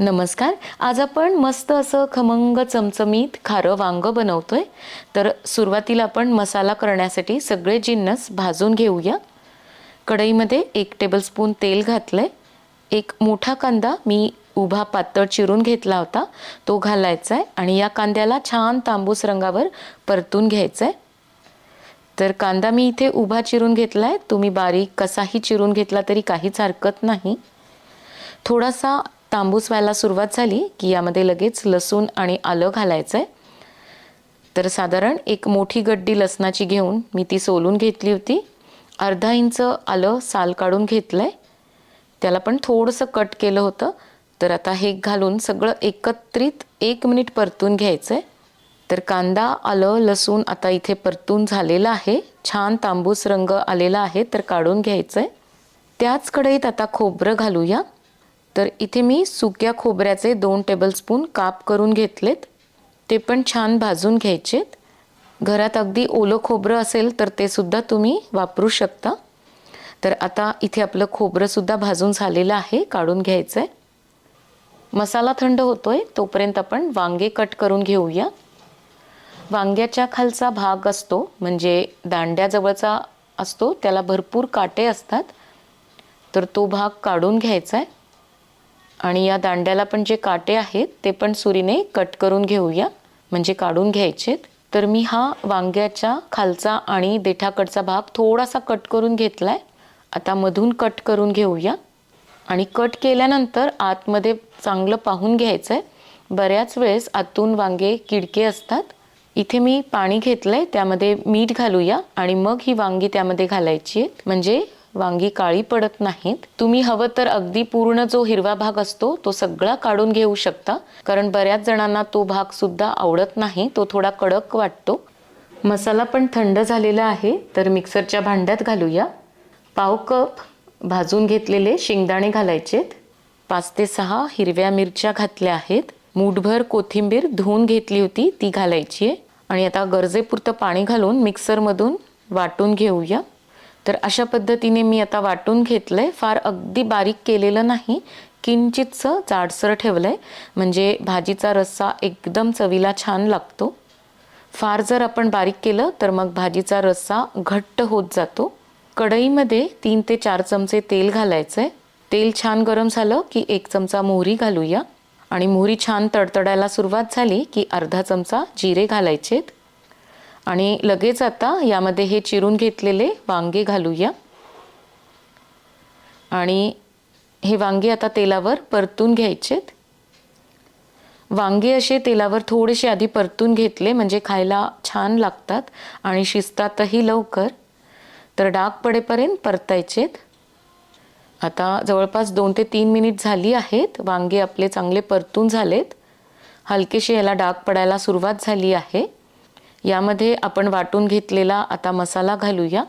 नमस्कार. आज आपण मस्त असं खमंग चमचमीत खारं वांगं बनवतोय. तर सुरुवातीला आपण मसाला करण्यासाठी सगळे जिन्नस भाजून घेऊया. कढईमध्ये 1 टेबलस्पून तेल घातलंय. एक मोठा कांदा मी उभा पातळ चिरून घेतला होता, तो घालायचा आहे आणि या कांद्याला छान तांबूस रंगावर परतून घ्यायचं आहे. तर कांदा मी इथे उभा चिरून घेतलाय, तुम्ही बारीक कसाही चिरून घेतला तरी काहीच हरकत नाही. थोडासा तांबूस व्हायला सुरुवात झाली की यामध्ये लगेच लसूण आणि आलं घालायचं आहे. तर साधारण एक मोठी गड्डी लसणाची घेऊन मी ती सोलून घेतली होती. अर्धा इंच आलं साल काढून घेतलं आहे, त्याला पण थोडंसं कट केलं होतं. तर आता हे घालून सगळं एकत्रित 1 मिनिट परतून घ्यायचं आहे. तर कांदा आलं लसूण आता इथे परतून झालेला आहे, छान तांबूस रंग आलेला आहे, तर काढून घ्यायचं आहे. त्याच कढईत आता खोबरं घालूया. तर इथे मी सुक्या खोबऱ्याचे 2 टेबलस्पून काप करून घेतलेत, ते पण छान भाजून घ्यायचेत. घरात अगदी ओलं खोबरं असेल तर ते सुद्धा तुम्ही वापरू शकता. तर आता इथे आपलं खोबरंसुद्धा भाजून झालेलं आहे, काढून घ्यायचं आहे. मसाला थंड होतोय तोपर्यंत आपण वांगे कट करून घेऊया. वांग्याच्या खालचा भाग असतो म्हणजे दांड्याजवळचा असतो, त्याला भरपूर काटे असतात, तर तो भाग काढून घ्यायचा आहे. आणि या दांड्याला पण जे काटे आहेत ते पण सुरीने कट करून घेऊया, म्हणजे काढून घ्यायचेत. तर मी हा वांग्याच्या खालचा आणि देठाकडचा भाग थोडासा कट करून घेतलाय. आता मधून कट करून घेऊया आणि कट केल्यानंतर आतमध्ये चांगलं पाहून घ्यायचं आहे. बऱ्याच वेळेस आतून वांगे किडके असतात. इथे मी पाणी घेतलंय, त्यामध्ये मीठ घालूया आणि मग ही वांगी त्यामध्ये घालायची आहेत, म्हणजे वांगी काळी पडत नाहीत. तुम्ही हवं तर अगदी पूर्ण जो हिरवा भाग असतो तो सगळा काढून घेऊ शकता, कारण बऱ्याच जणांना तो भाग सुद्धा आवडत नाही, तो थोडा कडक वाटतो. मसाला पण थंड झालेला आहे, तर मिक्सरच्या भांड्यात घालूया. पाव कप भाजून घेतलेले शेंगदाणे घालायचेत. 5 ते 6 हिरव्या मिरच्या घातल्या आहेत. मूठभर कोथिंबीर धुवून घेतली होती, ती घालायची आहे. आणि आता गरजेपुरतं पाणी घालून मिक्सरमधून वाटून घेऊया. तर अशा पद्धतीने मी आता वाटून घेतलंय. फार अगदी बारीक केलेलं नाही, किंचितसं जाडसर ठेवलंय, म्हणजे भाजीचा रस्सा एकदम चवीला छान लागतो. फार जर आपण बारीक केलं तर मग भाजीचा रस्सा घट्ट होत जातो. कढईमध्ये 3 ते 4 चमचे तेल घालायचंय. तेल छान गरम झालं की 1 चमचा मोहरी घालूया आणि मोहरी छान तडतडायला सुरुवात झाली की अर्धा चमचा जिरे घालायचेत. आणि लगेच आता यामध्ये हे चिरून घेतलेले वांगे घालूया आणि हे वांगे आता तेलावर परतून घ्यायचेत. वांगे असे तेलावर थोडेसे आधी परतून घेतले म्हणजे खायला छान लागतात आणि शिजतातही लवकर. तर डाग पडेपर्यंत परतायचेत. आता जवळपास 2 ते 3 मिनिट झाली आहेत. वांगे आपले चांगले परतून झालेत. हलकेसे याला डाग पडायला सुरुवात झाली आहे. यामध्ये आपण वाटून घेतलेला आता मसाला घालूया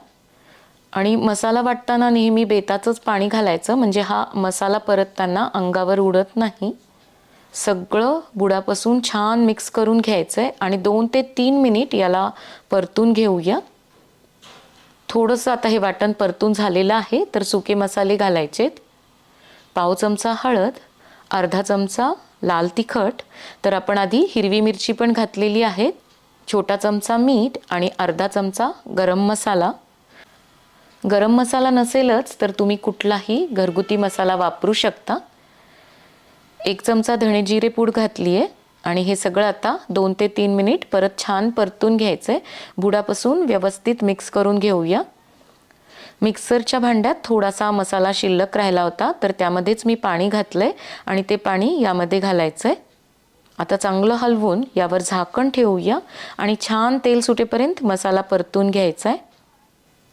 आणि मसाला वाटताना नेहमी बेताचंच पाणी घालायचं, म्हणजे हा मसाला परतताना अंगावर उडत नाही. सगळं बुडापासून छान मिक्स करून घ्यायचं आहे आणि 2 ते 3 मिनिट याला परतून घेऊया. थोडंसं आता हे वाटण परतून झालेलं आहे, तर सुके मसाले घालायचेत. पाव चमचा हळद, अर्धा चमचा लाल तिखट, तर आपण आधी हिरवी मिरची पण घातलेली आहे, छोटा चमचा मीठ आणि अर्धा चमचा गरम मसाला. गरम मसाला नसेलच तर तुम्ही कुठलाही घरगुती मसाला वापरू शकता. 1 चमचा धणे जिरे पूड घातली आहे आणि हे सगळं आता 2 ते 3 मिनिट परत छान परतून घ्यायचं आहे. बुडापासून व्यवस्थित मिक्स करून घेऊया. मिक्सरच्या भांड्यात थोडासा मसाला शिल्लक राहिला होता, तर त्यामध्येच मी पाणी घातलंय आणि ते पाणी यामध्ये घालायचं आहे. आता चांगलं हलवून यावर झाकण ठेवूया आणि छान तेल सुटेपर्यंत मसाला परतून घ्यायचा आहे.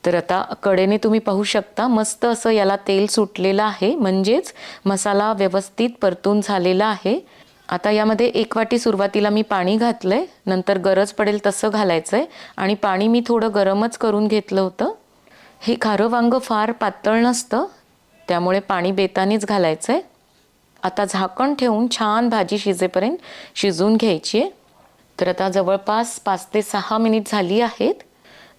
तर आता कडेने तुम्ही पाहू शकता मस्त असं याला तेल सुटलेलं आहे, म्हणजेच मसाला व्यवस्थित परतून झालेला आहे. आता यामध्ये 1 वाटी सुरुवातीला मी पाणी घातलंय, नंतर गरज पडेल तसं घालायचंय आणि पाणी मी थोडं गरमच करून घेतलं होतं. हे खारं वांगं फार पातळ नसतं, त्यामुळे पाणी बेतानेच घालायचंय. आता झाकण ठेवून छान भाजी शिजेपर्यंत शिजवून घ्यायची आहे. तर आता जवळपास 5 ते 6 मिनिट झाली आहेत.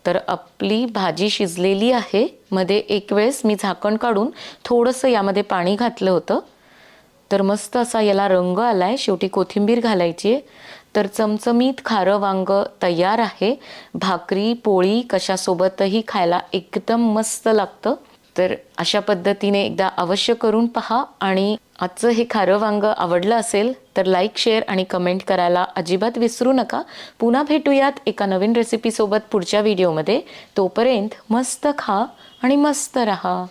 तर आपली भाजी शिजलेली आहे. मध्ये एक वेळेस मी झाकण काढून थोडंसं यामध्ये पाणी घातलं होतं. तर मस्त असा याला रंग आलाय. शेवटी कोथिंबीर घालायची आहे. तर चमचमीत खारं वांग तयार आहे. भाकरी पोळी कशासोबतही खायला एकदम मस्त लागतं. तर अशा पद्धतीने एकदा अवश्य करून पहा. आणि आजचं हे खारं वांग आवडलं असेल तर लाईक, शेअर आणि कमेंट करायला अजिबात विसरू नका. पुन्हा भेटूयात एका नवीन रेसिपीसोबत पुढच्या व्हिडिओमध्ये. तोपर्यंत मस्त खा आणि मस्त रहा.